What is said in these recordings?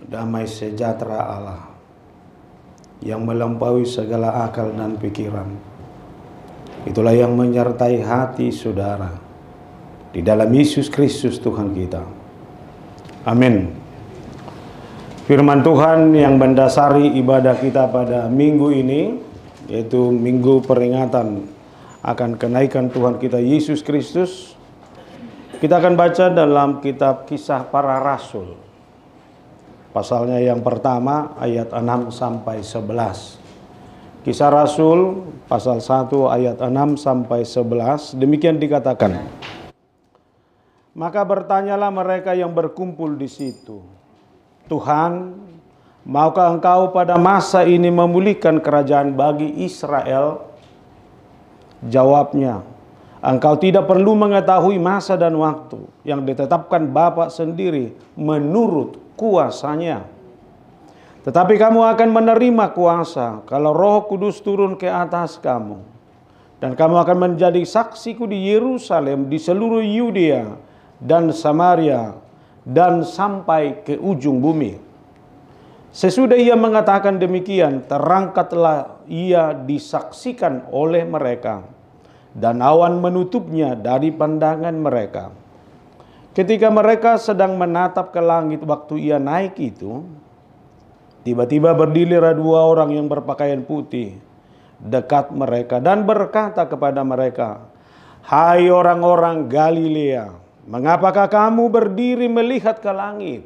damai sejahtera Allah yang melampaui segala akal dan pikiran, itulah yang menyertai hati saudara di dalam Yesus Kristus Tuhan kita. Amin. Firman Tuhan yang mendasari ibadah kita pada minggu ini, yaitu minggu peringatan akan kenaikan Tuhan kita Yesus Kristus. Kita akan baca dalam kitab Kisah Para Rasul. Pasalnya yang pertama ayat 6 sampai 11. Kisah Rasul pasal 1 ayat 6 sampai 11. Demikian dikatakan. Maka bertanyalah mereka yang berkumpul di situ, Tuhan, maukah engkau pada masa ini memulihkan kerajaan bagi Israel? Jawabnya, engkau tidak perlu mengetahui masa dan waktu yang ditetapkan Bapa sendiri menurut kuasanya. Tetapi kamu akan menerima kuasa kalau Roh Kudus turun ke atas kamu. Dan kamu akan menjadi saksiku di Yerusalem, di seluruh Yudea dan Samaria, dan sampai ke ujung bumi. Sesudah ia mengatakan demikian, terangkatlah ia disaksikan oleh mereka, dan awan menutupnya dari pandangan mereka. Ketika mereka sedang menatap ke langit waktu ia naik itu, tiba-tiba berdirilah dua orang yang berpakaian putih dekat mereka dan berkata kepada mereka, "Hai orang-orang Galilea, mengapakah kamu berdiri melihat ke langit?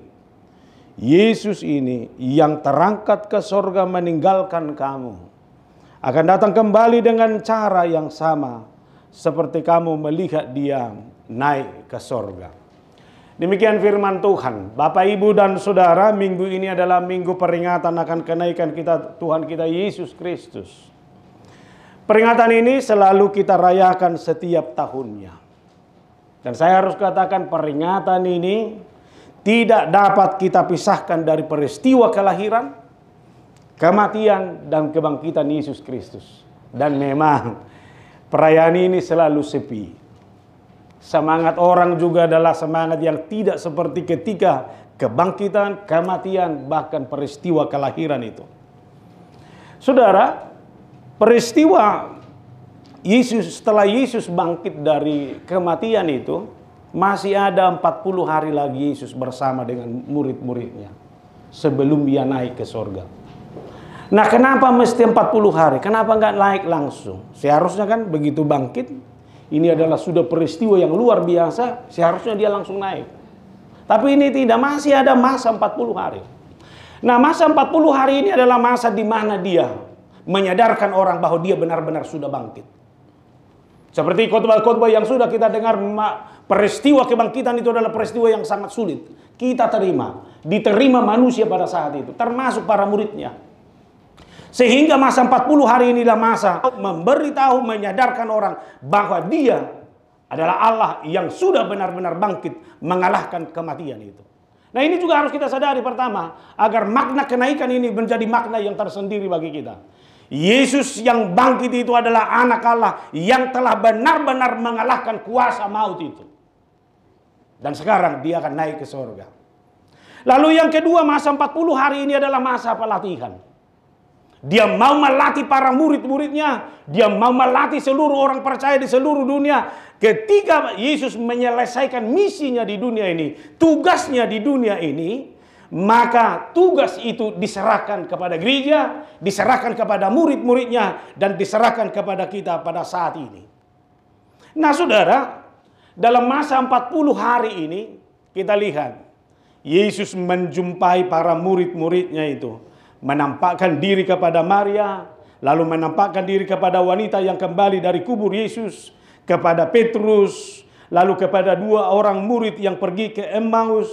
Yesus ini yang terangkat ke sorga meninggalkan kamu, akan datang kembali dengan cara yang sama seperti kamu melihat dia naik ke sorga." Demikian firman Tuhan. Bapak, Ibu, dan Saudara, minggu ini adalah minggu peringatan akan kenaikan Tuhan kita Yesus Kristus. Peringatan ini selalu kita rayakan setiap tahunnya. Dan saya harus katakan peringatan ini tidak dapat kita pisahkan dari peristiwa kelahiran, kematian, dan kebangkitan Yesus Kristus. Dan memang perayaan ini selalu sepi. Semangat orang juga adalah semangat yang tidak seperti ketika kebangkitan, kematian, bahkan peristiwa kelahiran itu. Saudara, peristiwa setelah Yesus bangkit dari kematian itu, masih ada 40 hari lagi Yesus bersama dengan murid-muridnya sebelum dia naik ke sorga. Nah, kenapa mesti 40 hari? Kenapa nggak naik langsung? Seharusnya kan begitu bangkit, ini adalah sudah peristiwa yang luar biasa, seharusnya dia langsung naik. Tapi ini tidak, masih ada masa 40 hari. Nah, masa 40 hari ini adalah masa di mana dia menyadarkan orang bahwa dia benar-benar sudah bangkit. Seperti khotbah-khotbah yang sudah kita dengar, peristiwa kebangkitan itu adalah peristiwa yang sangat sulit kita terima, diterima manusia pada saat itu, termasuk para muridnya. Sehingga masa 40 hari inilah masa memberitahu, menyadarkan orang bahwa dia adalah Allah yang sudah benar-benar bangkit mengalahkan kematian itu. Nah, ini juga harus kita sadari pertama, agar makna kenaikan ini menjadi makna yang tersendiri bagi kita. Yesus yang bangkit itu adalah anak Allah yang telah benar-benar mengalahkan kuasa maut itu. Dan sekarang dia akan naik ke surga. Lalu yang kedua, masa 40 hari ini adalah masa pelatihan. Dia mau melatih para murid-muridnya. Dia mau melatih seluruh orang percaya di seluruh dunia. Ketika Yesus menyelesaikan misinya di dunia ini, tugasnya di dunia ini, maka tugas itu diserahkan kepada gereja, diserahkan kepada murid-muridnya, dan diserahkan kepada kita pada saat ini. Nah, saudara, dalam masa 40 hari ini, kita lihat, Yesus menjumpai para murid-muridnya itu, menampakkan diri kepada Maria, lalu menampakkan diri kepada wanita yang kembali dari kubur Yesus, kepada Petrus, lalu kepada dua orang murid yang pergi ke Emmaus,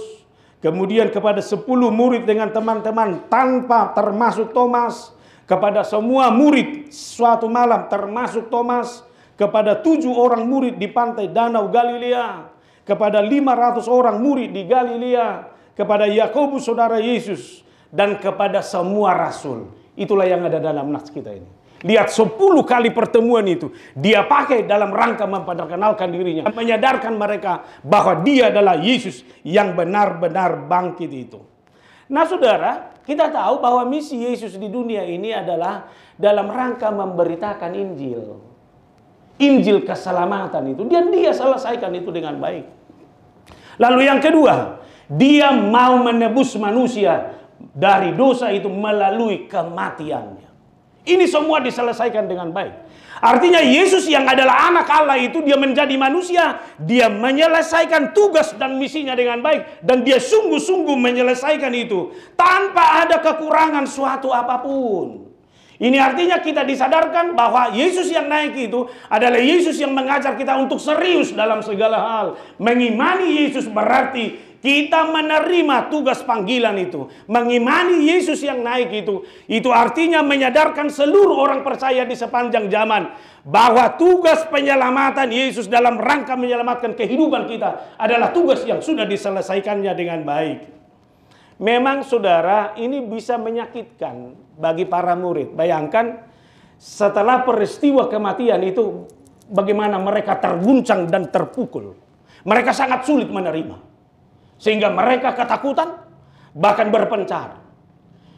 kemudian kepada 10 murid dengan teman-teman tanpa termasuk Thomas, kepada semua murid suatu malam termasuk Thomas, kepada 7 orang murid di pantai Danau Galilea, kepada 500 orang murid di Galilea, kepada Yakobus saudara Yesus, dan kepada semua rasul. Itulah yang ada dalam nas kita ini. Lihat 10 kali pertemuan itu dia pakai dalam rangka memperkenalkan dirinya, menyadarkan mereka bahwa dia adalah Yesus yang benar-benar bangkit itu. Nah saudara, kita tahu bahwa misi Yesus di dunia ini adalah dalam rangka memberitakan Injil. Injil keselamatan itu. Dan dia selesaikan itu dengan baik. Lalu yang kedua, dia mau menebus manusia dari dosa itu melalui kematiannya. Ini semua diselesaikan dengan baik. Artinya Yesus yang adalah anak Allah itu dia menjadi manusia. Dia menyelesaikan tugas dan misinya dengan baik. Dan dia sungguh-sungguh menyelesaikan itu. Tanpa ada kekurangan suatu apapun. Ini artinya kita disadarkan bahwa Yesus yang naik itu adalah Yesus yang mengajar kita untuk serius dalam segala hal. Mengimani Yesus berarti kita menerima tugas panggilan itu. Mengimani Yesus yang naik itu artinya menyadarkan seluruh orang percaya di sepanjang zaman bahwa tugas penyelamatan Yesus dalam rangka menyelamatkan kehidupan kita adalah tugas yang sudah diselesaikannya dengan baik. Memang saudara, ini bisa menyakitkan bagi para murid. Bayangkan setelah peristiwa kematian itu bagaimana mereka terguncang dan terpukul. Mereka sangat sulit menerima. Sehingga mereka ketakutan, bahkan berpencar.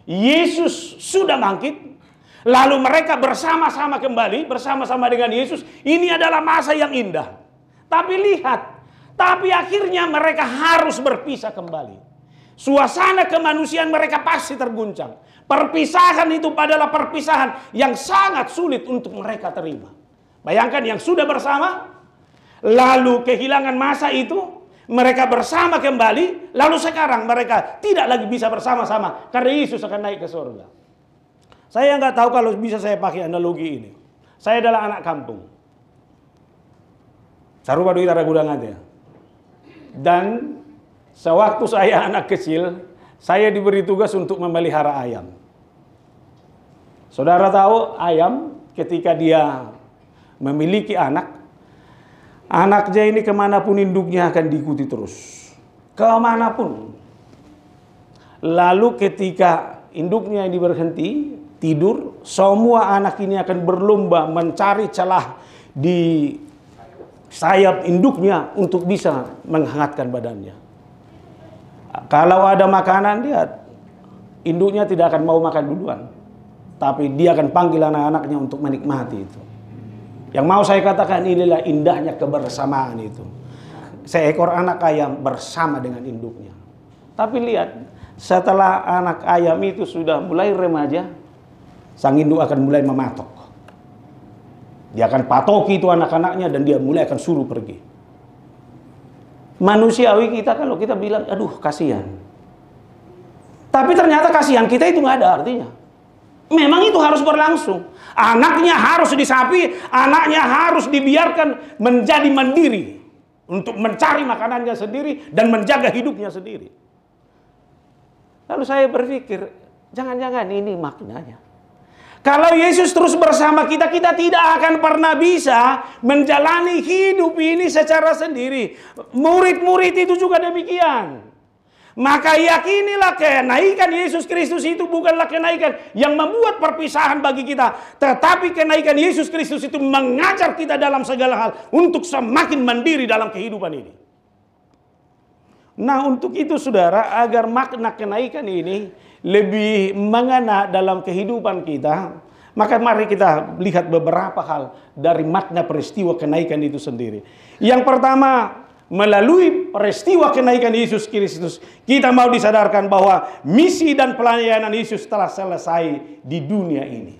Yesus sudah bangkit, lalu mereka bersama-sama kembali, bersama-sama dengan Yesus. Ini adalah masa yang indah. Tapi lihat, tapi akhirnya mereka harus berpisah kembali. Suasana kemanusiaan mereka pasti terguncang. Perpisahan itu adalah perpisahan yang sangat sulit untuk mereka terima. Bayangkan yang sudah bersama, lalu kehilangan masa itu, mereka bersama kembali, lalu sekarang mereka tidak lagi bisa bersama-sama karena Yesus akan naik ke surga. Saya nggak tahu kalau bisa saya pakai analogi ini. Saya adalah anak kampung. Sarupa duit ada gudang aja. Dan sewaktu saya anak kecil, saya diberi tugas untuk memelihara ayam. Saudara tahu ayam ketika dia memiliki anak, anaknya ini kemanapun induknya akan diikuti terus. Kemanapun. Lalu ketika induknya ini berhenti, tidur, semua anak ini akan berlomba mencari celah di sayap induknya untuk bisa menghangatkan badannya. Kalau ada makanan, dia induknya tidak akan mau makan duluan. Tapi dia akan panggil anak-anaknya untuk menikmati itu. Yang mau saya katakan inilah indahnya kebersamaan itu. Seekor anak ayam bersama dengan induknya. Tapi lihat, setelah anak ayam itu sudah mulai remaja, sang induk akan mulai mematok. Dia akan patoki itu anak-anaknya dan dia mulai akan suruh pergi. Manusiawi kita kalau kita bilang, aduh kasihan. Tapi ternyata kasihan kita itu nggak ada artinya. Memang itu harus berlangsung. Anaknya harus disapi, anaknya harus dibiarkan menjadi mandiri untuk mencari makanannya sendiri dan menjaga hidupnya sendiri. Lalu saya berpikir, jangan-jangan ini maknanya. Kalau Yesus terus bersama kita, kita tidak akan pernah bisa menjalani hidup ini secara sendiri. Murid-murid itu juga demikian. Maka yakinilah kenaikan Yesus Kristus itu bukanlah kenaikan yang membuat perpisahan bagi kita. Tetapi kenaikan Yesus Kristus itu mengajar kita dalam segala hal untuk semakin mandiri dalam kehidupan ini. Nah untuk itu saudara, agar makna kenaikan ini lebih mengena dalam kehidupan kita, maka mari kita lihat beberapa hal dari makna peristiwa kenaikan itu sendiri. Yang pertama, melalui peristiwa kenaikan Yesus Kristus, kita mau disadarkan bahwa misi dan pelayanan Yesus telah selesai di dunia ini.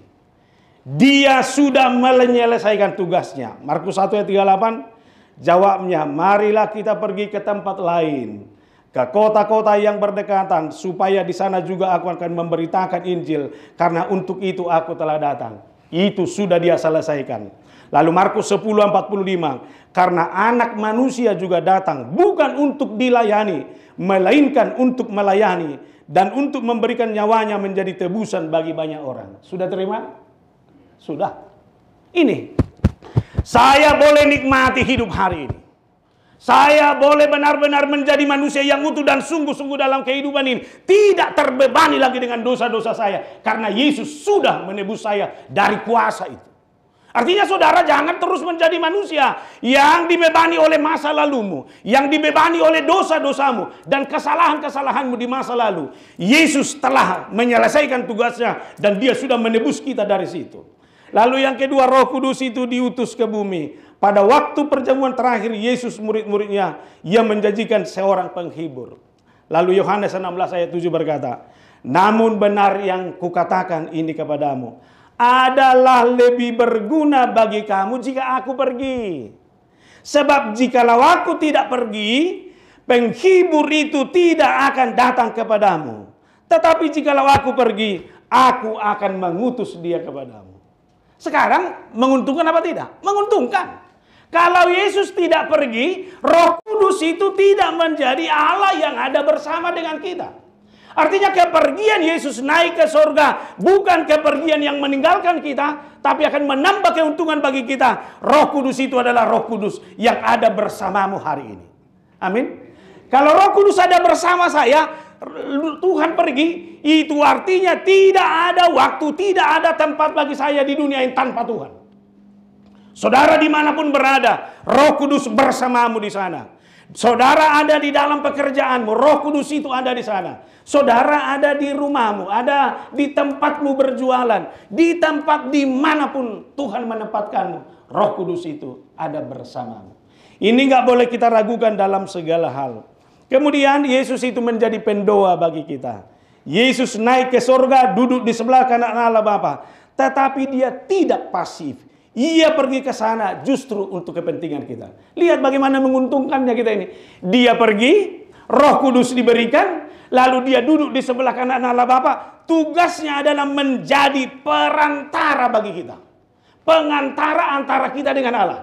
Dia sudah menyelesaikan tugasnya. Markus 1 ayat 38, jawabnya, marilah kita pergi ke tempat lain, ke kota-kota yang berdekatan, supaya di sana juga aku akan memberitakan Injil, karena untuk itu aku telah datang. Itu sudah dia selesaikan. Lalu Markus 10:45, karena anak manusia juga datang bukan untuk dilayani, melainkan untuk melayani dan untuk memberikan nyawanya menjadi tebusan bagi banyak orang. Sudah terima? Sudah. Ini, saya boleh nikmati hidup hari ini. Saya boleh benar-benar menjadi manusia yang utuh dan sungguh-sungguh dalam kehidupan ini. Tidak terbebani lagi dengan dosa-dosa saya. Karena Yesus sudah menebus saya dari kuasa itu. Artinya saudara jangan terus menjadi manusia yang dibebani oleh masa lalumu, yang dibebani oleh dosa-dosamu dan kesalahan-kesalahanmu di masa lalu. Yesus telah menyelesaikan tugasnya dan dia sudah menebus kita dari situ. Lalu yang kedua, Roh Kudus itu diutus ke bumi. Pada waktu perjamuan terakhir Yesus murid-muridnya, ia menjanjikan seorang penghibur. Lalu Yohanes 16 ayat 7 berkata, namun benar yang kukatakan ini kepadamu, adalah lebih berguna bagi kamu jika aku pergi. Sebab jikalau aku tidak pergi, penghibur itu tidak akan datang kepadamu. Tetapi jikalau aku pergi, aku akan mengutus dia kepadamu. Sekarang menguntungkan apa tidak? Menguntungkan. Kalau Yesus tidak pergi, Roh Kudus itu tidak menjadi Allah yang ada bersama dengan kita. Artinya kepergian Yesus naik ke surga bukan kepergian yang meninggalkan kita, tapi akan menambah keuntungan bagi kita. Roh Kudus itu adalah Roh Kudus yang ada bersamamu hari ini. Amin. Kalau Roh Kudus ada bersama saya, Tuhan pergi, itu artinya tidak ada waktu, tidak ada tempat bagi saya di dunia ini tanpa Tuhan. Saudara dimanapun berada, Roh Kudus bersamamu di sana. Saudara ada di dalam pekerjaanmu, Roh Kudus itu ada di sana. Saudara ada di rumahmu, ada di tempatmu berjualan, di tempat dimanapun Tuhan menempatkanmu, Roh Kudus itu ada bersamamu. Ini nggak boleh kita ragukan dalam segala hal. Kemudian Yesus itu menjadi pendoa bagi kita. Yesus naik ke surga, duduk di sebelah kanan Allah Bapa, tetapi dia tidak pasif. Ia pergi ke sana justru untuk kepentingan kita. Lihat bagaimana menguntungkannya kita ini. Dia pergi, Roh Kudus diberikan, lalu dia duduk di sebelah kanan Allah Bapa. Tugasnya adalah menjadi perantara bagi kita. Pengantara antara kita dengan Allah.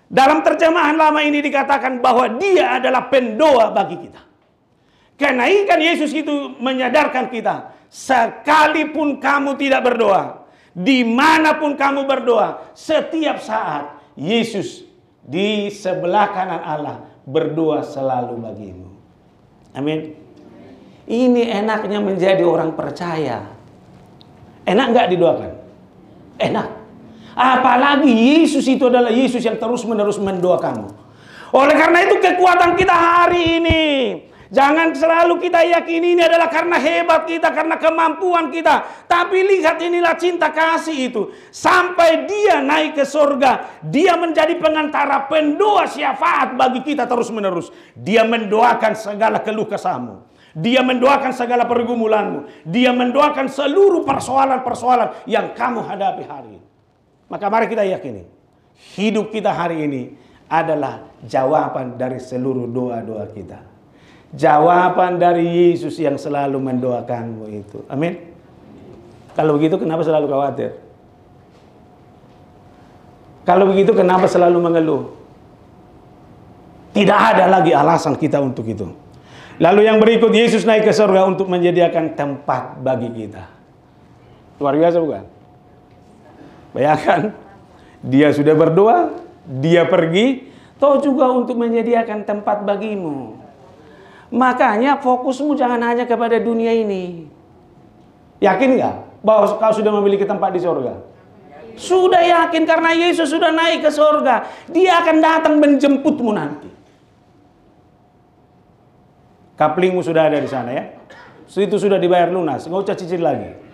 Dalam terjemahan lama ini dikatakan bahwa dia adalah pendoa bagi kita. Kenaikan Yesus itu menyadarkan kita, sekalipun kamu tidak berdoa, dimanapun kamu berdoa, setiap saat Yesus di sebelah kanan Allah berdoa selalu bagimu. Amin. Ini enaknya menjadi orang percaya. Enak nggak didoakan? Enak. Apalagi Yesus itu adalah Yesus yang terus-menerus mendoakanmu. Oleh karena itu kekuatan kita hari ini, jangan selalu kita yakini ini adalah karena hebat kita, karena kemampuan kita. Tapi lihat inilah cinta kasih itu. Sampai dia naik ke surga, dia menjadi pengantara, pendoa syafaat bagi kita terus-menerus. Dia mendoakan segala keluh kesahmu. Dia mendoakan segala pergumulanmu. Dia mendoakan seluruh persoalan-persoalan yang kamu hadapi hari ini. Maka mari kita yakini, hidup kita hari ini adalah jawaban dari seluruh doa-doa kita. Jawaban dari Yesus yang selalu mendoakanmu itu. Amin. Kalau begitu kenapa selalu khawatir? Kalau begitu kenapa selalu mengeluh? Tidak ada lagi alasan kita untuk itu. Lalu yang berikut, Yesus naik ke surga untuk menyediakan tempat bagi kita. Luar biasa bukan? Bayangkan, dia sudah berdoa, dia pergi, toh juga untuk menyediakan tempat bagimu. Makanya fokusmu jangan hanya kepada dunia ini. Yakin nggak bahwa kau sudah memiliki tempat di surga? Sudah yakin karena Yesus sudah naik ke surga. Dia akan datang menjemputmu nanti. Kaplingmu sudah ada di sana ya. Itu sudah dibayar lunas, nggak usah cicil lagi.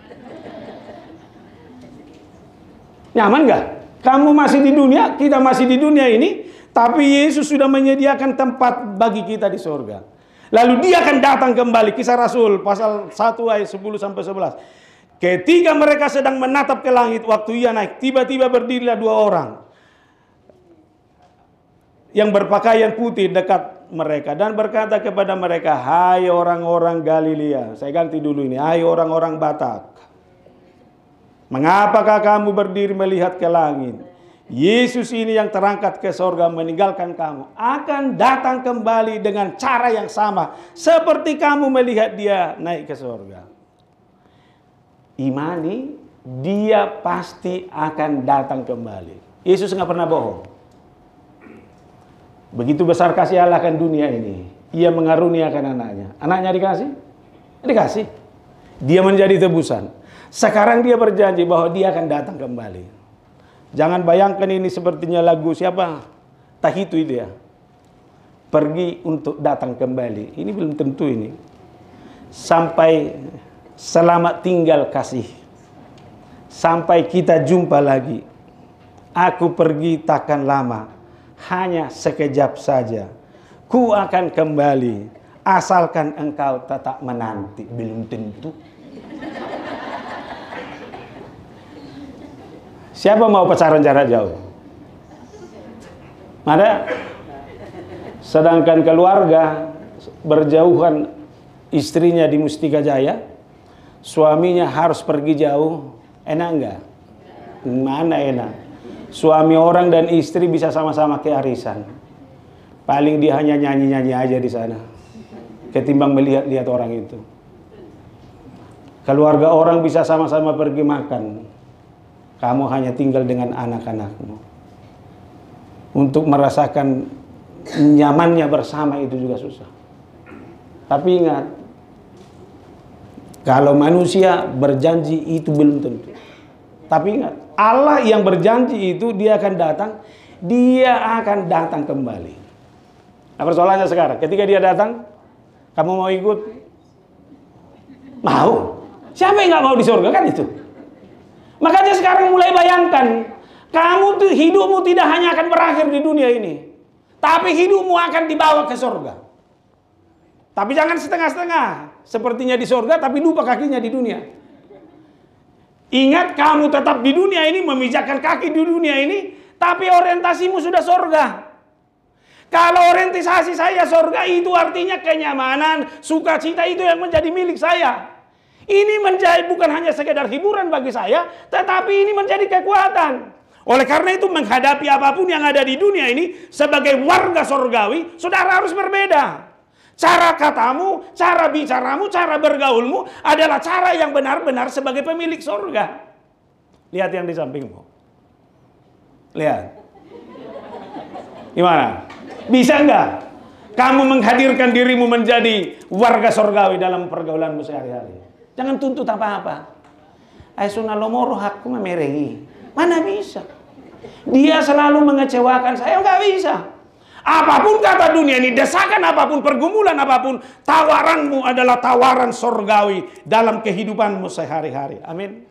Nyaman nggak? Kamu masih di dunia, kita masih di dunia ini, tapi Yesus sudah menyediakan tempat bagi kita di surga. Lalu dia akan datang kembali. Kisah Rasul pasal 1 ayat 10-11. Ketika mereka sedang menatap ke langit waktu ia naik, tiba-tiba berdirilah dua orang yang berpakaian putih dekat mereka dan berkata kepada mereka, hai orang-orang Galilea. Saya ganti dulu ini, hai orang-orang Batak, mengapakah kamu berdiri melihat ke langit? Yesus ini yang terangkat ke surga meninggalkan kamu akan datang kembali dengan cara yang sama seperti kamu melihat dia naik ke surga. Imani, dia pasti akan datang kembali. Yesus nggak pernah bohong. Begitu besar kasih Allah akan dunia ini, ia mengaruniakan anaknya. Anaknya dikasih? Dikasih. Dia menjadi tebusan. Sekarang dia berjanji bahwa dia akan datang kembali. Jangan bayangkan ini sepertinya lagu siapa? Tahitu itu ya. Pergi untuk datang kembali. Ini belum tentu ini. Sampai selamat tinggal kasih. Sampai kita jumpa lagi. Aku pergi takkan lama. Hanya sekejap saja. Ku akan kembali. Asalkan engkau tetap menanti. Belum tentu. Siapa mau pacaran jarak jauh? Ada? Sedangkan keluarga berjauhan, istrinya di Mustika Jaya, suaminya harus pergi jauh, enak enggak? Mana enak? Suami orang dan istri bisa sama-sama ke arisan. Paling dia hanya nyanyi-nyanyi aja di sana, ketimbang melihat-lihat orang itu. Keluarga orang bisa sama-sama pergi makan. Kamu hanya tinggal dengan anak-anakmu. Untuk merasakan nyamannya bersama itu juga susah. Tapi ingat, kalau manusia berjanji itu belum tentu. Tapi ingat, Allah yang berjanji itu dia akan datang kembali. Nah persoalannya sekarang, ketika dia datang, kamu mau ikut? Mau. Siapa yang nggak mau di surga kan itu? Makanya sekarang mulai bayangkan, kamu tuh hidupmu tidak hanya akan berakhir di dunia ini, tapi hidupmu akan dibawa ke surga. Tapi jangan setengah-setengah, sepertinya di surga tapi lupa kakinya di dunia. Ingat, kamu tetap di dunia ini, memijakkan kaki di dunia ini, tapi orientasimu sudah surga. Kalau orientasi saya surga, itu artinya kenyamanan, sukacita itu yang menjadi milik saya. Ini menjadi bukan hanya sekedar hiburan bagi saya, tetapi ini menjadi kekuatan. Oleh karena itu menghadapi apapun yang ada di dunia ini sebagai warga surgawi, saudara harus berbeda. Cara katamu, cara bicaramu, cara bergaulmu adalah cara yang benar-benar sebagai pemilik surga. Lihat yang di sampingmu. Lihat. Gimana? Bisa enggak kamu menghadirkan dirimu menjadi warga surgawi dalam pergaulanmu sehari-hari? Jangan tuntut apa-apa. Aisuna lomoro hakku memerengi. Mana bisa? Dia selalu mengecewakan saya, enggak bisa. Apapun kata dunia ini, desakan apapun, pergumulan apapun, tawaranmu adalah tawaran surgawi dalam kehidupanmu sehari-hari. Amin.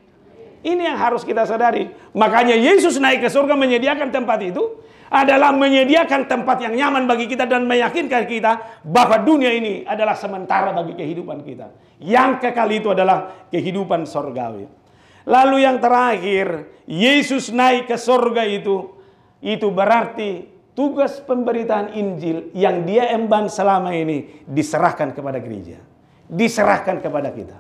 Ini yang harus kita sadari. Makanya Yesus naik ke surga menyediakan tempat itu adalah menyediakan tempat yang nyaman bagi kita dan meyakinkan kita bahwa dunia ini adalah sementara bagi kehidupan kita. Yang kekal itu adalah kehidupan surgawi. Lalu yang terakhir, Yesus naik ke surga itu berarti tugas pemberitaan Injil yang dia emban selama ini diserahkan kepada gereja. Diserahkan kepada kita.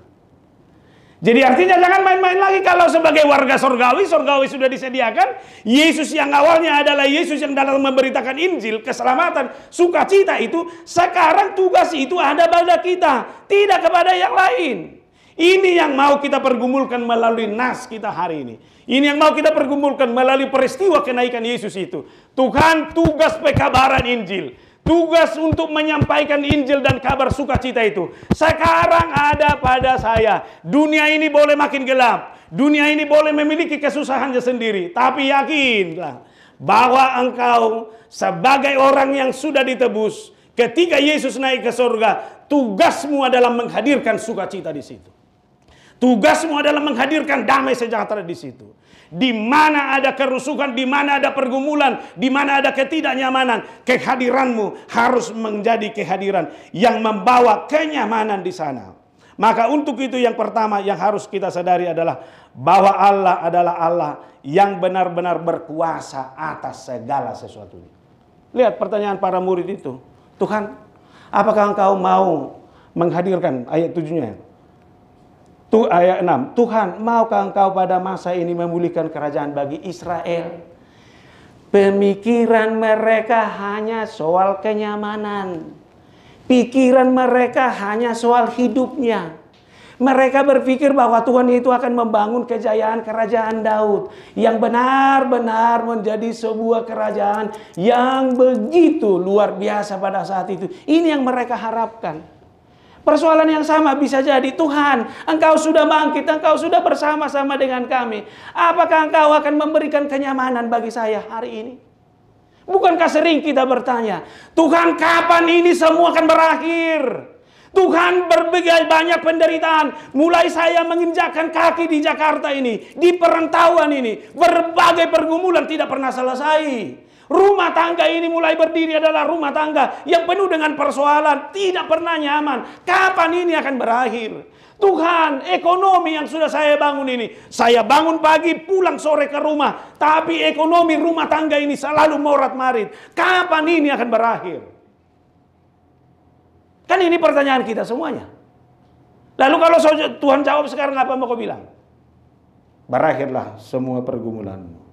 Jadi artinya jangan main-main lagi kalau sebagai warga surgawi sudah disediakan. Yesus yang awalnya adalah Yesus yang dalam memberitakan Injil, keselamatan, sukacita itu. Sekarang tugas itu ada pada kita, tidak kepada yang lain. Ini yang mau kita pergumulkan melalui nas kita hari ini. Ini yang mau kita pergumulkan melalui peristiwa kenaikan Yesus itu. Tuhan, tugas pekabaran Injil. Tugas untuk menyampaikan Injil dan kabar sukacita itu sekarang ada pada saya. Dunia ini boleh makin gelap. Dunia ini boleh memiliki kesusahannya sendiri. Tapi yakinlah bahwa engkau sebagai orang yang sudah ditebus, ketika Yesus naik ke surga, tugasmu adalah menghadirkan sukacita di situ. Tugasmu adalah menghadirkan damai sejahtera di situ. Di mana ada kerusuhan, di mana ada pergumulan, di mana ada ketidaknyamanan, kehadiranmu harus menjadi kehadiran yang membawa kenyamanan di sana. Maka untuk itu yang pertama yang harus kita sadari adalah bahwa Allah adalah Allah yang benar-benar berkuasa atas segala sesuatunya. Lihat pertanyaan para murid itu. Tuhan, apakah engkau mau menghadirkan ayat 7-nya? Ayat 6. Tuhan, maukah engkau pada masa ini memulihkan kerajaan bagi Israel? Pemikiran mereka hanya soal kenyamanan. Pikiran mereka hanya soal hidupnya. Mereka berpikir bahwa Tuhan itu akan membangun kejayaan kerajaan Daud. Yang benar-benar menjadi sebuah kerajaan yang begitu luar biasa pada saat itu. Ini yang mereka harapkan. Persoalan yang sama bisa jadi, Tuhan, Engkau sudah bangkit, Engkau sudah bersama-sama dengan kami. Apakah Engkau akan memberikan kenyamanan bagi saya hari ini? Bukankah sering kita bertanya, Tuhan, kapan ini semua akan berakhir? Tuhan, berbagai banyak penderitaan. Mulai saya menginjakkan kaki di Jakarta ini, di perantauan ini, berbagai pergumulan tidak pernah selesai. Rumah tangga ini mulai berdiri adalah rumah tangga yang penuh dengan persoalan, tidak pernah nyaman. Kapan ini akan berakhir? Tuhan, ekonomi yang sudah saya bangun ini, saya bangun pagi, pulang sore ke rumah, tapi ekonomi rumah tangga ini selalu morat-marit. Kapan ini akan berakhir? Kan ini pertanyaan kita semuanya. Lalu kalau Tuhan jawab sekarang, apa mau kau bilang? Berakhirlah semua pergumulanmu.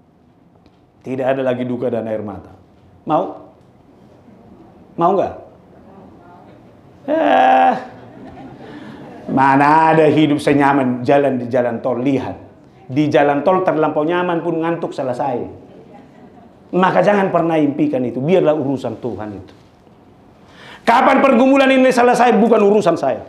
Tidak ada lagi duka dan air mata. Mau? Mau nggak? Mana ada hidup senyaman jalan di jalan tol. Lihat, di jalan tol terlampau nyaman pun ngantuk selesai. Maka jangan pernah impikan itu. Biarlah urusan Tuhan itu. Kapan pergumulan ini selesai bukan urusan saya.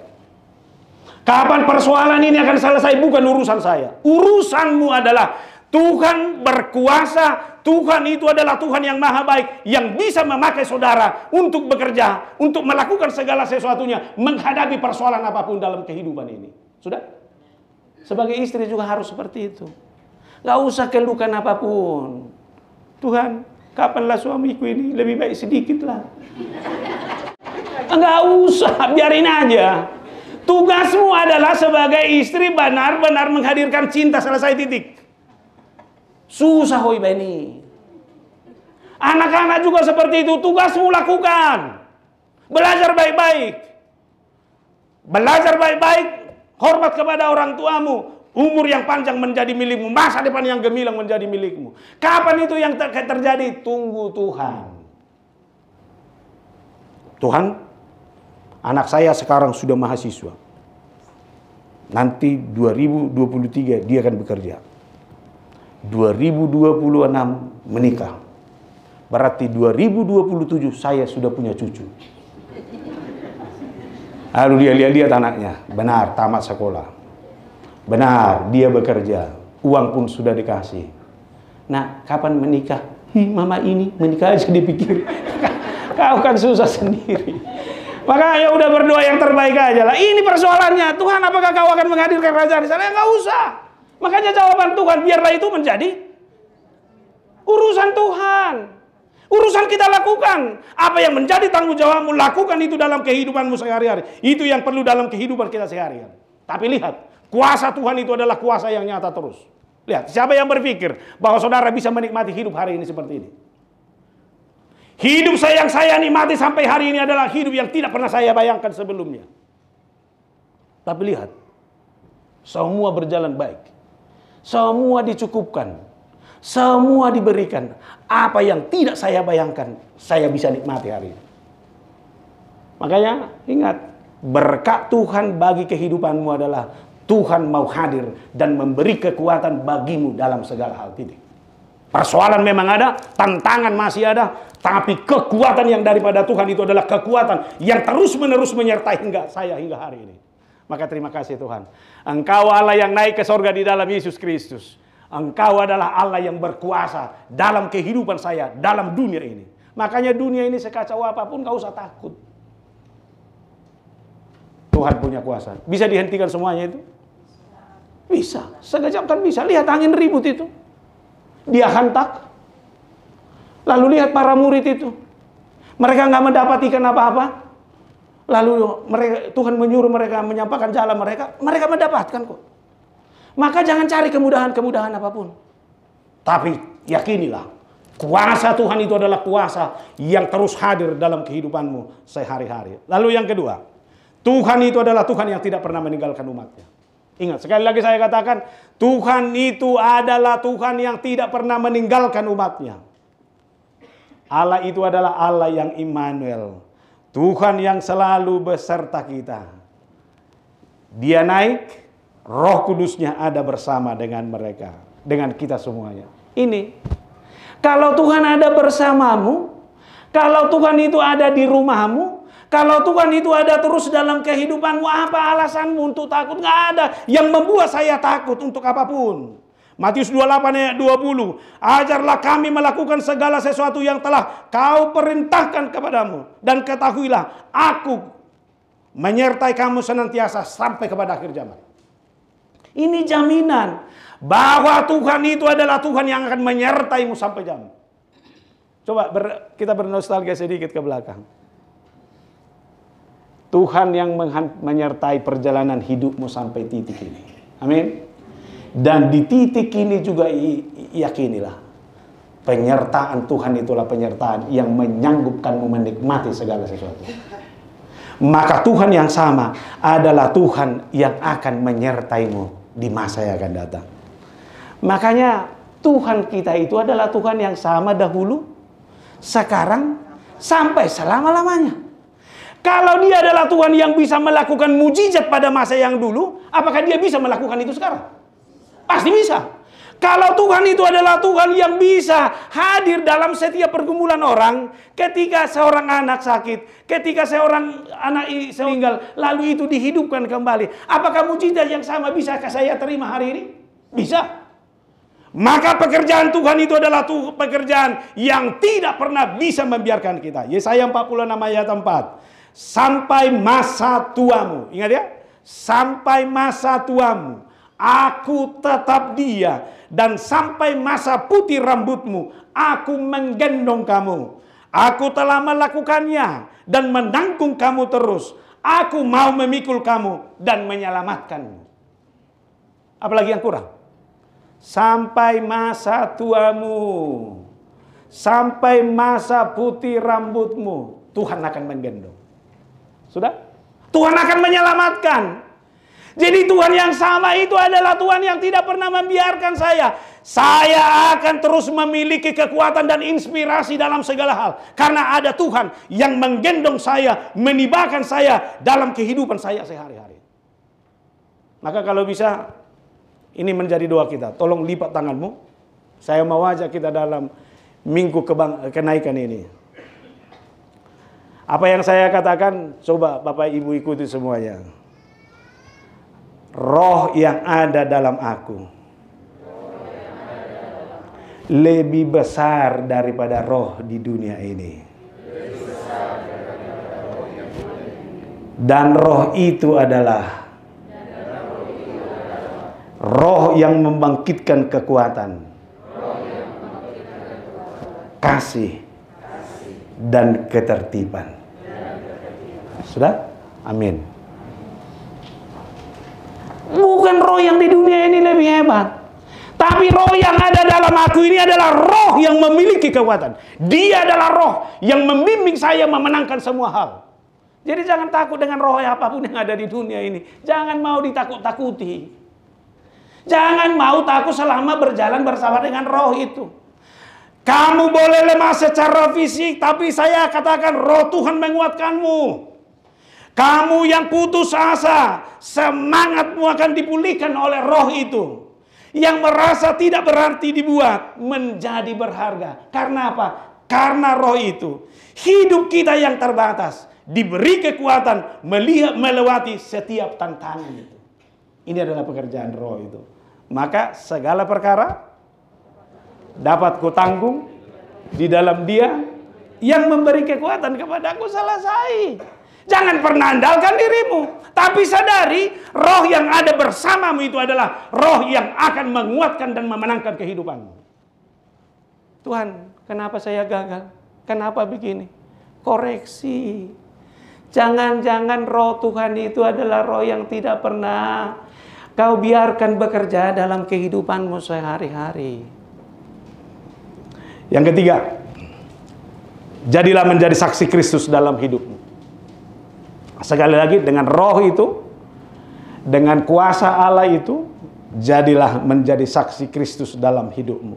Kapan persoalan ini akan selesai bukan urusan saya. Urusanmu adalah Tuhan berkuasa. Tuhan itu adalah Tuhan yang maha baik, yang bisa memakai saudara untuk bekerja, untuk melakukan segala sesuatunya, menghadapi persoalan apapun dalam kehidupan ini. Sudah? Sebagai istri juga harus seperti itu. Gak usah keluhkan apapun. Tuhan, kapanlah suamiku ini lebih baik sedikit lah. Gak usah, biarin aja. Tugasmu adalah sebagai istri benar-benar menghadirkan cinta, selesai, titik. Susah hoi Beni. Anak-anak juga seperti itu. Tugasmu lakukan. Belajar baik-baik. Belajar baik-baik. Hormat kepada orang tuamu. Umur yang panjang menjadi milikmu. Masa depan yang gemilang menjadi milikmu. Kapan itu yang terjadi? Tunggu Tuhan. Tuhan, anak saya sekarang sudah mahasiswa. Nanti 2023 dia akan bekerja. 2026 menikah. Berarti 2027 saya sudah punya cucu. Lalu dia lihat anaknya. Benar, tamat sekolah. Benar, dia bekerja. Uang pun sudah dikasih. Nah, kapan menikah? Mama ini menikah aja dipikir. Kau kan susah sendiri. Maka ya udah berdoa yang terbaik aja lah. Ini persoalannya. Tuhan, apakah kau akan menghadirkan kerajaan di sana? Enggak usah. Makanya jawaban Tuhan, biarlah itu menjadi urusan Tuhan. Urusan kita lakukan. Apa yang menjadi tanggung jawabmu, lakukan itu dalam kehidupanmu sehari-hari. Itu yang perlu dalam kehidupan kita sehari-hari. Tapi lihat, kuasa Tuhan itu adalah kuasa yang nyata terus. Lihat, siapa yang berpikir bahwa saudara bisa menikmati hidup hari ini seperti ini? Hidup yang saya nikmati sampai hari ini adalah hidup yang tidak pernah saya bayangkan sebelumnya. Tapi lihat, semua berjalan baik. Semua dicukupkan. Semua diberikan. Apa yang tidak saya bayangkan, saya bisa nikmati hari ini. Makanya ingat, berkat Tuhan bagi kehidupanmu adalah Tuhan mau hadir dan memberi kekuatan bagimu dalam segala hal. Titik. Persoalan memang ada, tantangan masih ada, tapi kekuatan yang daripada Tuhan itu adalah kekuatan yang terus-menerus menyertai saya hingga hari ini. Maka terima kasih Tuhan. Engkau Allah yang naik ke sorga di dalam Yesus Kristus. Engkau adalah Allah yang berkuasa dalam kehidupan saya, dalam dunia ini. Makanya dunia ini sekacau apapun gak usah takut. Tuhan punya kuasa. Bisa dihentikan semuanya itu? Bisa. Sekejap kan bisa. Lihat angin ribut itu. Dia hantak. Lalu lihat para murid itu. Mereka gak mendapat ikan apa-apa. Lalu Tuhan menyuruh mereka menyampaikan jalan mereka. Mereka mendapatkan kok. Maka jangan cari kemudahan-kemudahan apapun. Tapi yakinilah. Kuasa Tuhan itu adalah kuasa yang terus hadir dalam kehidupanmu sehari-hari. Lalu yang kedua. Tuhan itu adalah Tuhan yang tidak pernah meninggalkan umatnya. Ingat, sekali lagi saya katakan. Tuhan itu adalah Tuhan yang tidak pernah meninggalkan umatnya. Allah itu adalah Allah yang Immanuel. Tuhan yang selalu beserta kita. Dia naik, Roh Kudusnya ada bersama dengan mereka, dengan kita semuanya. Ini, kalau Tuhan ada bersamamu, kalau Tuhan itu ada di rumahmu, Kalau Tuhan itu ada terus dalam kehidupanmu, apa alasanmu untuk takut? Nggak ada yang membuat saya takut untuk apapun. Matius 28 ayat 20. Ajarlah kami melakukan segala sesuatu yang telah kau perintahkan kepadamu. Dan ketahuilah, aku menyertai kamu senantiasa sampai kepada akhir zaman. Ini jaminan bahwa Tuhan itu adalah Tuhan yang akan menyertaimu sampai zaman. Coba kita bernostalgia sedikit ke belakang. Tuhan yang menyertai perjalanan hidupmu sampai titik ini. Amin. Dan di titik ini juga yakinilah, penyertaan Tuhan itulah penyertaan yang menyanggupkanmu menikmati segala sesuatu. Maka Tuhan yang sama adalah Tuhan yang akan menyertaimu di masa yang akan datang. Makanya Tuhan kita itu adalah Tuhan yang sama dahulu, sekarang, sampai selama-lamanya. Kalau dia adalah Tuhan yang bisa melakukan mujizat pada masa yang dulu, apakah dia bisa melakukan itu sekarang? Pasti bisa. Kalau Tuhan itu adalah Tuhan yang bisa hadir dalam setiap pergumulan orang, ketika seorang anak sakit, ketika seorang anak meninggal, lalu itu dihidupkan kembali. Apakah mujizat yang sama bisakah saya terima hari ini? Bisa. Maka pekerjaan Tuhan itu adalah pekerjaan yang tidak pernah bisa membiarkan kita. Yesaya 46 ayat 4. Sampai masa tuamu, ingat ya, sampai masa tuamu aku tetap dia, dan sampai masa putih rambutmu aku menggendong kamu. Aku telah melakukannya dan menanggung kamu terus. Aku mau memikul kamu dan menyelamatkanmu. Apalagi yang kurang? Sampai masa tuamu, sampai masa putih rambutmu, Tuhan akan menggendong. Sudah? Tuhan akan menyelamatkan. Jadi Tuhan yang sama itu adalah Tuhan yang tidak pernah membiarkan saya. Saya akan terus memiliki kekuatan dan inspirasi dalam segala hal. Karena ada Tuhan yang menggendong saya, menibakan saya dalam kehidupan saya sehari-hari. Maka kalau bisa, ini menjadi doa kita. Tolong lipat tanganmu. Saya mau ajak kita dalam minggu kenaikan ini. Apa yang saya katakan, coba Bapak Ibu ikuti semuanya. Roh yang ada dalam aku lebih besar daripada roh di dunia ini. Dan roh itu adalah roh yang membangkitkan kekuatan, kasih, dan ketertiban. Sudah? Amin. Bukan roh yang di dunia ini lebih hebat, tapi roh yang ada dalam aku ini adalah roh yang memiliki kekuatan. Dia adalah roh yang membimbing saya memenangkan semua hal. Jadi jangan takut dengan roh apapun yang ada di dunia ini. Jangan mau ditakut-takuti. Jangan mau takut selama berjalan bersama dengan roh itu. Kamu boleh lemah secara fisik, tapi saya katakan roh Tuhan menguatkanmu. Kamu yang putus asa, semangatmu akan dipulihkan oleh roh itu. Yang merasa tidak berarti dibuat menjadi berharga. Karena apa? Karena roh itu. Hidup kita yang terbatas diberi kekuatan melewati setiap tantangan itu. Ini adalah pekerjaan roh itu. Maka segala perkara dapat kutanggung di dalam Dia yang memberi kekuatan kepadaku. Selesai. Jangan pernah andalkan dirimu, tapi sadari roh yang ada bersamamu itu adalah roh yang akan menguatkan dan memenangkan kehidupanmu. Tuhan, kenapa saya gagal? Kenapa begini? Koreksi. Jangan-jangan roh Tuhan itu adalah roh yang tidak pernah kau biarkan bekerja dalam kehidupanmu sehari-hari. Yang ketiga, jadilah menjadi saksi Kristus dalam hidupmu. Sekali lagi, dengan roh itu, dengan kuasa Allah itu, jadilah menjadi saksi Kristus dalam hidupmu.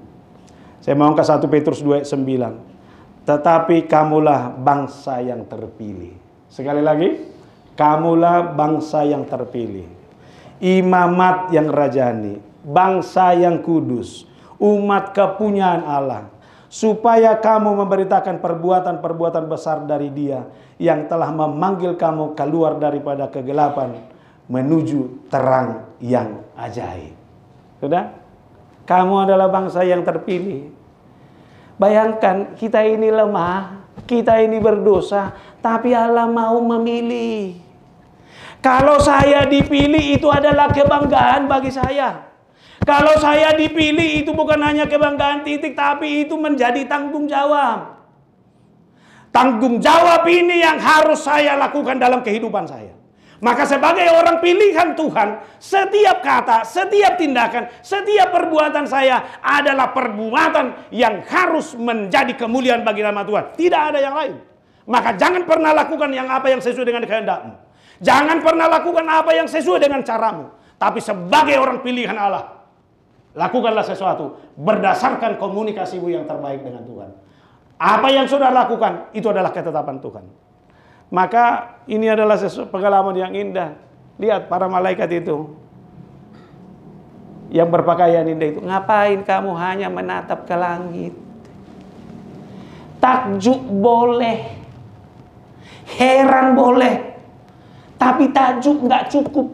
Saya mau ke 1 Petrus 2:9. Tetapi kamulah bangsa yang terpilih. Sekali lagi, kamulah bangsa yang terpilih. Imamat yang rajani, bangsa yang kudus, umat kepunyaan Allah, supaya kamu memberitakan perbuatan-perbuatan besar dari Dia yang telah memanggil kamu keluar daripada kegelapan menuju terang yang ajaib. Sudah? Kamu adalah bangsa yang terpilih. Bayangkan, kita ini lemah, kita ini berdosa, tapi Allah mau memilih. Kalau saya dipilih, itu adalah kebanggaan bagi saya. Kalau saya dipilih, itu bukan hanya kebanggaan titik, tapi itu menjadi tanggung jawab. Tanggung jawab ini yang harus saya lakukan dalam kehidupan saya. Maka sebagai orang pilihan Tuhan, setiap kata, setiap tindakan, setiap perbuatan saya adalah perbuatan yang harus menjadi kemuliaan bagi nama Tuhan. Tidak ada yang lain. Maka jangan pernah lakukan apa yang sesuai dengan kehendakmu. Jangan pernah lakukan apa yang sesuai dengan caramu. Tapi sebagai orang pilihan Allah, lakukanlah sesuatu berdasarkan komunikasimu yang terbaik dengan Tuhan. Apa yang sudah lakukan, itu adalah ketetapan Tuhan. Maka ini adalah pengalaman yang indah. Lihat para malaikat itu yang berpakaian indah itu. Ngapain kamu hanya menatap ke langit? Takjub boleh, heran boleh, tapi takjub nggak cukup.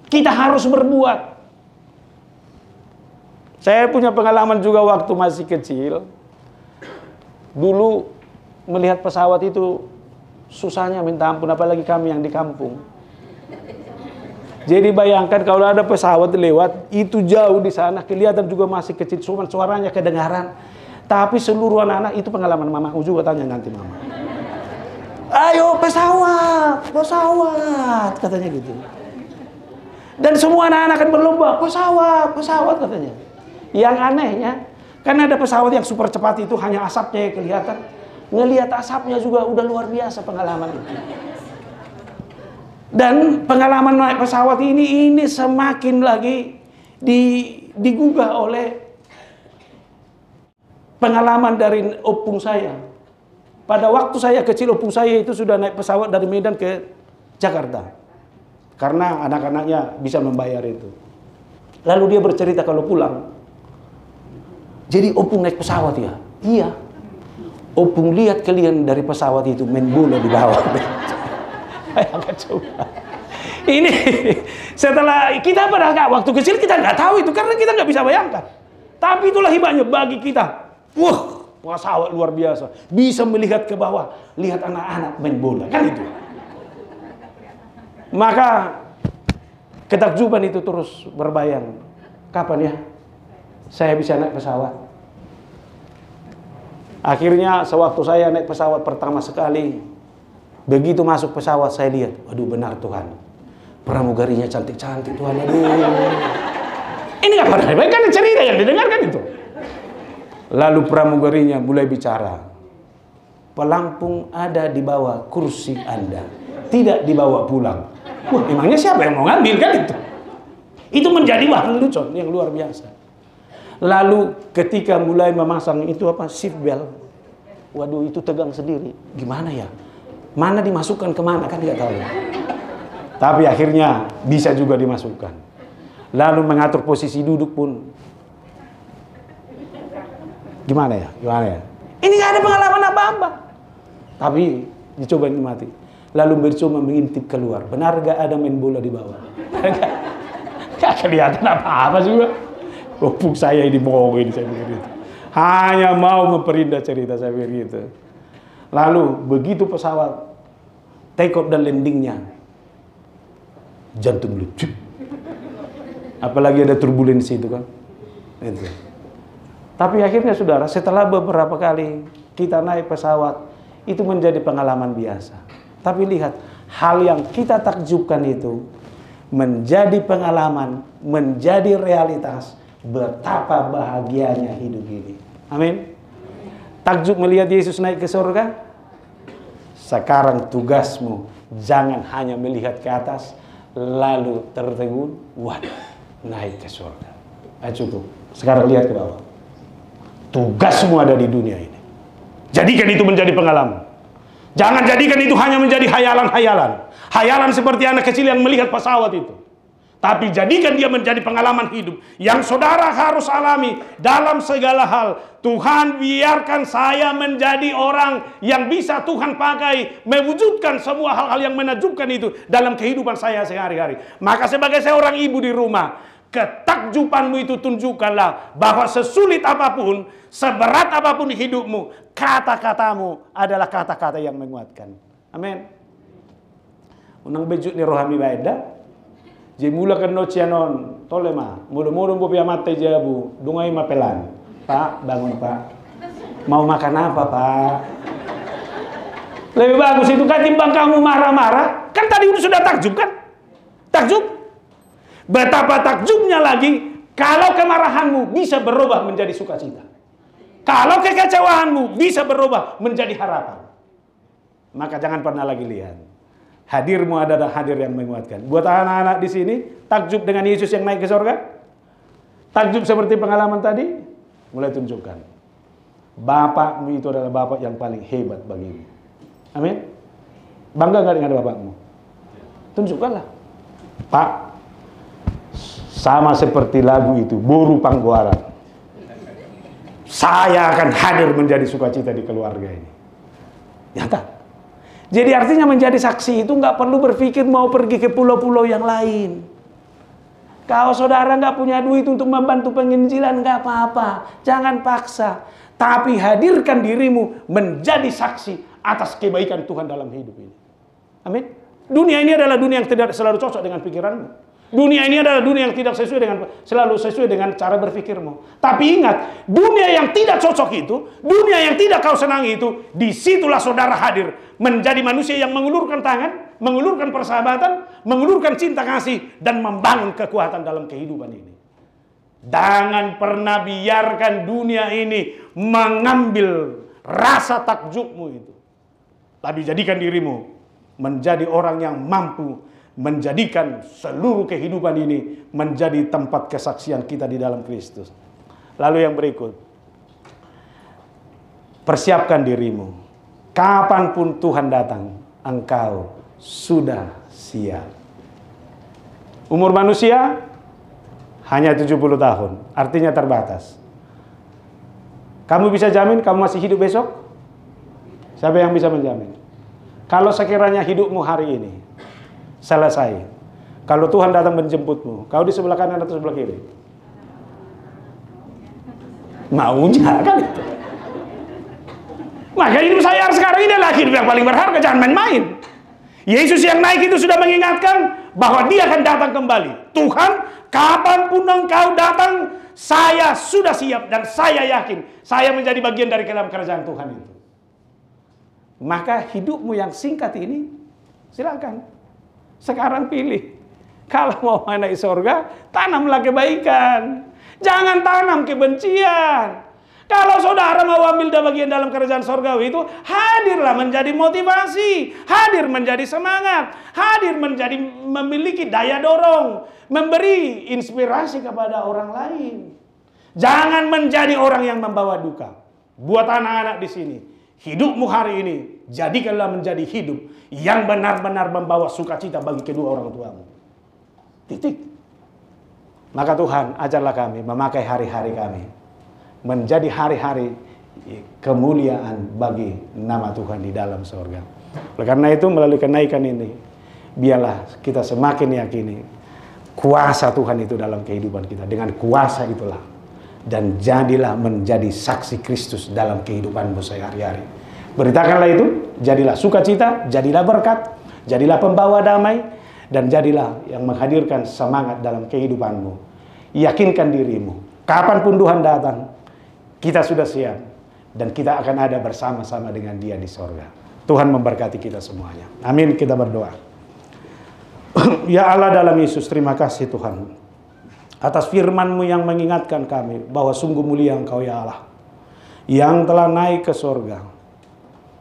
Kita harus berbuat. Saya punya pengalaman juga waktu masih kecil. Dulu melihat pesawat itu susahnya minta ampun, apalagi kami yang di kampung. Jadi bayangkan kalau ada pesawat lewat, itu jauh di sana, kelihatan juga masih kecil, cuma suaranya kedengaran. Tapi seluruh anak-anak, itu pengalaman mamaku juga, tanya nanti mama. Ayo pesawat, pesawat, katanya gitu. Dan semua anak-anak akan berlomba, pesawat, pesawat katanya. Yang anehnya, kan ada pesawat yang super cepat itu hanya asapnya yang kelihatan. Ngelihat asapnya juga udah luar biasa pengalaman itu. Dan pengalaman naik pesawat ini semakin lagi digugah oleh pengalaman dari opung saya. Pada waktu saya kecil, opung saya itu sudah naik pesawat dari Medan ke Jakarta. Karena anak-anaknya bisa membayar itu. Lalu dia bercerita kalau pulang, jadi opung naik pesawat ya? Iya. Opung lihat kalian dari pesawat itu main bola di bawah. Ayo coba. Ini setelah kita waktu kecil kita nggak tahu itu karena kita nggak bisa bayangkan. Tapi itulah hibahnya bagi kita. Wah, pesawat luar biasa. Bisa melihat ke bawah, lihat anak-anak main bola kan itu. Maka ketakjuban itu terus berbayang. Kapan ya saya bisa naik pesawat? Akhirnya sewaktu saya naik pesawat pertama sekali, begitu masuk pesawat saya lihat, waduh benar Tuhan, pramugarinya cantik-cantik Tuhan, aduh. Ini nggak pernah, kan cerita yang didengarkan itu. Lalu pramugarinya mulai bicara, pelampung ada di bawah kursi Anda, tidak dibawa pulang. Wah, emangnya siapa yang mau ngambil kan itu? Itu menjadi bahan lucu yang luar biasa. Lalu ketika mulai memasang itu seat belt, waduh itu tegang sendiri. Gimana ya? Mana dimasukkan kemana kan nggak tahu. Tapi akhirnya bisa juga dimasukkan. Lalu mengatur posisi duduk pun. Gimana ya? Gimana ya? Ini nggak ada pengalaman apa-apa. Tapi dicoba nikmati. Lalu mencoba mengintip keluar. Benar nggak ada main bola di bawah? Nggak kelihatan apa-apa juga. Opung saya ini bohong ini, saya pikir itu. Hanya mau memperindah cerita, saya pikir itu. Lalu begitu pesawat take off dan landingnya, jantung lucu. Apalagi ada turbulensi itu kan. Itu. Tapi akhirnya saudara, setelah beberapa kali kita naik pesawat, itu menjadi pengalaman biasa. Tapi lihat, hal yang kita takjubkan itu menjadi pengalaman, menjadi realitas. Betapa bahagianya hidup ini. Amin. Takjub melihat Yesus naik ke surga. Sekarang tugasmu jangan hanya melihat ke atas lalu tertegun, waduh, naik ke surga. Cukup. Sekarang lihat ke bawah. Tugasmu ada di dunia ini. Jadikan itu menjadi pengalaman. Jangan jadikan itu hanya menjadi hayalan-hayalan. Hayalan seperti anak kecil yang melihat pesawat itu. Tapi jadikan dia menjadi pengalaman hidup yang saudara harus alami dalam segala hal. Tuhan, biarkan saya menjadi orang yang bisa Tuhan pakai mewujudkan semua hal-hal yang menakjubkan itu dalam kehidupan saya sehari-hari. Maka sebagai seorang ibu di rumah, ketakjubanmu itu tunjukkanlah bahwa sesulit apapun, seberat apapun hidupmu, kata-katamu adalah kata-kata yang menguatkan. Amin. Unang bejut ni rohami baeda. Jemula kan no cianon tolema. Mudah-mudahan bu piamate jabu, dungai mapelan. Pak, bangun Pak. Mau makan apa Pak? Lebih bagus itu ketimbang kamu marah-marah. Kan tadi sudah takjub kan? Takjub. Betapa takjubnya lagi kalau kemarahanmu bisa berubah menjadi sukacita. Kalau kekecewaanmu bisa berubah menjadi harapan. Maka jangan pernah lagi lihat. Hadirmu adalah hadir yang menguatkan. Buat anak-anak di sini, takjub dengan Yesus yang naik ke surga. Takjub seperti pengalaman tadi, mulai tunjukkan. Bapakmu itu adalah bapak yang paling hebat bagimu. Amin. Bangga gak dengan bapakmu? Tunjukkanlah. Pak, sama seperti lagu itu, Buru Pangguaran. Saya akan hadir menjadi sukacita di keluarga ini. Nyata. Jadi artinya menjadi saksi itu nggak perlu berpikir mau pergi ke pulau-pulau yang lain. Kalau saudara nggak punya duit untuk membantu penginjilan, nggak apa-apa. Jangan paksa. Tapi hadirkan dirimu menjadi saksi atas kebaikan Tuhan dalam hidup ini. Amin. Dunia ini adalah dunia yang tidak selalu cocok dengan pikiranmu. Dunia ini adalah dunia yang tidak selalu sesuai dengan cara berpikirmu. Tapi ingat, dunia yang tidak cocok itu, dunia yang tidak kau senangi itu, disitulah saudara hadir. Menjadi manusia yang mengulurkan tangan, mengulurkan persahabatan, mengulurkan cinta kasih, dan membangun kekuatan dalam kehidupan ini. Jangan pernah biarkan dunia ini mengambil rasa takjubmu itu. Tapi jadikan dirimu menjadi orang yang mampu menjadikan seluruh kehidupan ini menjadi tempat kesaksian kita di dalam Kristus. Lalu yang berikut, persiapkan dirimu. Kapanpun Tuhan datang, engkau sudah siap. Umur manusia hanya 70 tahun, artinya terbatas. Kamu bisa jamin kamu masih hidup besok? Siapa yang bisa menjamin? Kalau sekiranya hidupmu hari ini selesai, kalau Tuhan datang menjemputmu, kau di sebelah kanan atau sebelah kiri? Maunya kan itu. Maka hidup saya sekarang ini adalah hidup yang paling berharga, jangan main-main. Yesus yang naik itu sudah mengingatkan bahwa dia akan datang kembali. Tuhan, kapanpun engkau datang, saya sudah siap dan saya yakin saya menjadi bagian dari dalam kerajaan Tuhan itu. Maka hidupmu yang singkat ini, silakan. Sekarang pilih. Kalau mau naik surga, tanamlah kebaikan. Jangan tanam kebencian. Kalau saudara mau ambil bagian dalam kerajaan surgawi itu, hadirlah menjadi motivasi, hadir menjadi semangat, hadir menjadi memiliki daya dorong, memberi inspirasi kepada orang lain. Jangan menjadi orang yang membawa duka. Buat anak-anak di sini, hidupmu hari ini jadikanlah menjadi hidup yang benar-benar membawa sukacita bagi kedua orang tuamu. Titik. Maka Tuhan, ajarlah kami memakai hari-hari kami menjadi hari-hari kemuliaan bagi nama Tuhan di dalam surga. Oleh karena itu, melalui kenaikan ini, biarlah kita semakin yakini kuasa Tuhan itu dalam kehidupan kita. Dengan kuasa itulah, dan jadilah menjadi saksi Kristus dalam kehidupanmu sehari-hari. Beritakanlah itu, jadilah sukacita, jadilah berkat, jadilah pembawa damai, dan jadilah yang menghadirkan semangat dalam kehidupanmu. Yakinkan dirimu, kapanpun Tuhan datang, kita sudah siap, dan kita akan ada bersama-sama dengan Dia di sorga. Tuhan memberkati kita semuanya. Amin, kita berdoa. Ya Allah dalam Yesus, terima kasih Tuhan atas firman-Mu yang mengingatkan kami bahwa sungguh mulia Engkau ya Allah, yang telah naik ke sorga,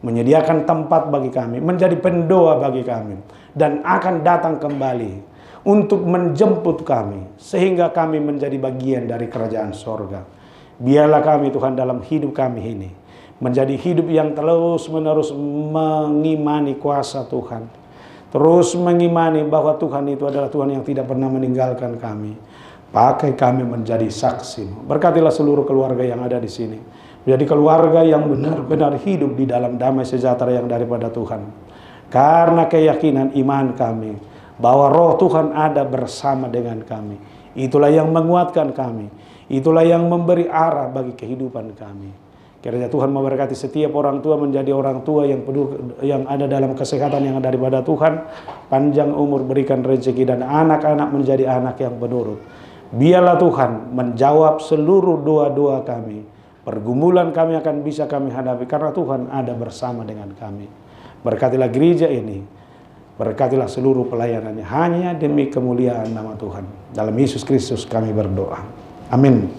menyediakan tempat bagi kami, menjadi pendoa bagi kami, dan akan datang kembali untuk menjemput kami, sehingga kami menjadi bagian dari kerajaan sorga. Biarlah kami Tuhan dalam hidup kami ini menjadi hidup yang terus-menerus mengimani kuasa Tuhan, terus mengimani bahwa Tuhan itu adalah Tuhan yang tidak pernah meninggalkan kami. Pakai kami menjadi saksi. Berkatilah seluruh keluarga yang ada di sini. Menjadi keluarga yang benar-benar hidup di dalam damai sejahtera yang daripada Tuhan. Karena keyakinan iman kami bahwa roh Tuhan ada bersama dengan kami. Itulah yang menguatkan kami. Itulah yang memberi arah bagi kehidupan kami. Kiranya Tuhan memberkati setiap orang tua menjadi orang tua yang penuh, yang ada dalam kesehatan yang daripada Tuhan. Panjang umur, berikan rezeki, dan anak-anak menjadi anak yang penurut. Biarlah Tuhan menjawab seluruh doa-doa kami. Pergumulan kami akan bisa kami hadapi karena Tuhan ada bersama dengan kami. Berkatilah gereja ini. Berkatilah seluruh pelayanannya. Hanya demi kemuliaan nama Tuhan. Dalam Yesus Kristus kami berdoa. Amin.